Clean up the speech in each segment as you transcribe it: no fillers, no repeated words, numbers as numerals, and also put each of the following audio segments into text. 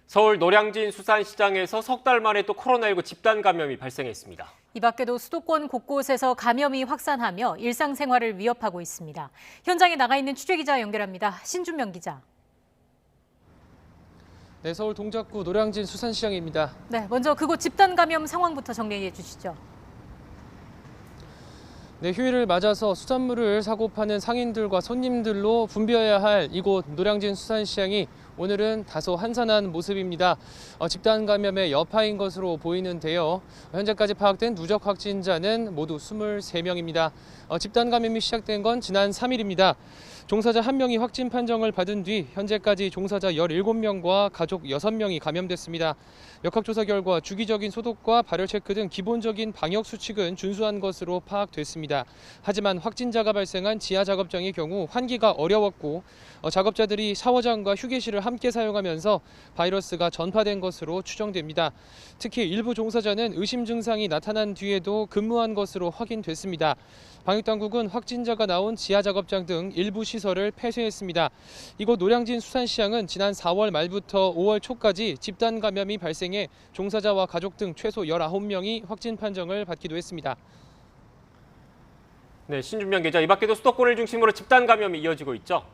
서울 노량진 수산시장에서 석 달 만에 또 코로나19 집단 감염이 발생했습니다. 이 밖에도 수도권 곳곳에서 감염이 확산하며 일상생활을 위협하고 있습니다. 현장에 나가 있는 취재기자 연결합니다. 신준명 기자. 네, 서울 동작구 노량진 수산시장입니다. 네, 먼저 그곳 집단 감염 상황부터 정리해 주시죠. 네, 휴일을 맞아서 수산물을 사고 파는 상인들과 손님들로 붐벼야 할 이곳 노량진 수산시장이 오늘은 다소 한산한 모습입니다. 집단 감염의 여파인 것으로 보이는데요. 현재까지 파악된 누적 확진자는 모두 23명입니다. 집단 감염이 시작된 건 지난 3일입니다. 종사자 1명이 확진 판정을 받은 뒤 현재까지 종사자 17명과 가족 6명이 감염됐습니다. 역학조사 결과 주기적인 소독과 발열 체크 등 기본적인 방역 수칙은 준수한 것으로 파악됐습니다. 하지만 확진자가 발생한 지하 작업장의 경우 환기가 어려웠고 작업자들이 샤워장과 휴게실을 함께 사용하면서 바이러스가 전파된 것으로 추정됩니다. 특히 일부 종사자는 의심 증상이 나타난 뒤에도 근무한 것으로 확인됐습니다. 방역당국은 확진자가 나온 지하 작업장 등 일부 시설을 폐쇄했습니다. 이곳 노량진 수산시장은 지난 4월 말부터 5월 초까지 집단 감염이 발생해 종사자와 가족 등 최소 19명이 확진 판정을 받기도 했습니다. 네, 신준명 기자, 이 밖에도 수도권을 중심으로 집단 감염이 이어지고 있죠.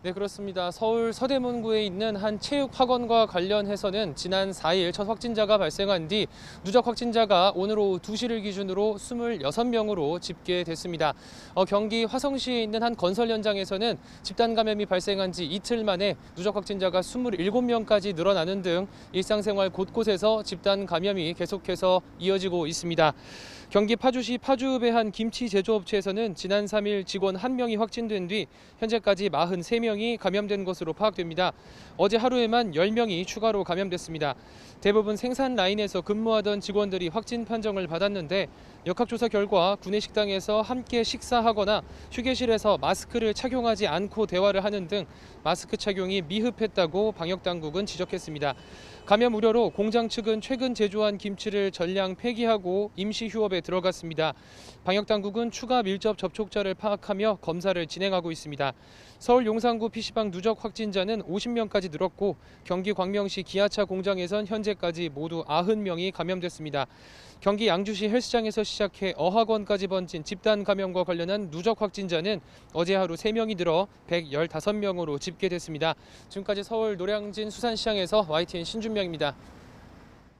네, 그렇습니다. 서울 서대문구에 있는 한 체육학원과 관련해서는 지난 4일 첫 확진자가 발생한 뒤 누적 확진자가 오늘 오후 2시를 기준으로 26명으로 집계됐습니다. 경기 화성시에 있는 한 건설 현장에서는 집단 감염이 발생한 지 이틀 만에 누적 확진자가 27명까지 늘어나는 등 일상생활 곳곳에서 집단 감염이 계속해서 이어지고 있습니다. 경기 파주시 파주읍의 한 김치 제조업체에서는 지난 3일 직원 1명이 확진된 뒤 현재까지 43명이 감염된 것으로 파악됩니다. 어제 하루에만 10명이 추가로 감염됐습니다. 대부분 생산 라인에서 근무하던 직원들이 확진 판정을 받았는데 역학조사 결과 구내식당에서 함께 식사하거나 휴게실에서 마스크를 착용하지 않고 대화를 하는 등 마스크 착용이 미흡했다고 방역당국은 지적했습니다. 감염 우려로 공장 측은 최근 제조한 김치를 전량 폐기하고 임시 휴업에 들어갔습니다. 방역당국은 추가 밀접 접촉자를 파악하며 검사를 진행하고 있습니다. 서울 용산구 PC방 누적 확진자는 50명까지 늘었고 경기 광명시 기아차 공장에선 현재까지 모두 90명이 감염됐습니다. 경기 양주시 헬스장에서 시작해 어학원까지 번진 집단 감염과 관련한 누적 확진자는 어제 하루 3명이 늘어 115명으로 집계됐습니다. 지금까지 서울 노량진 수산시장에서 YTN 신준명입니다.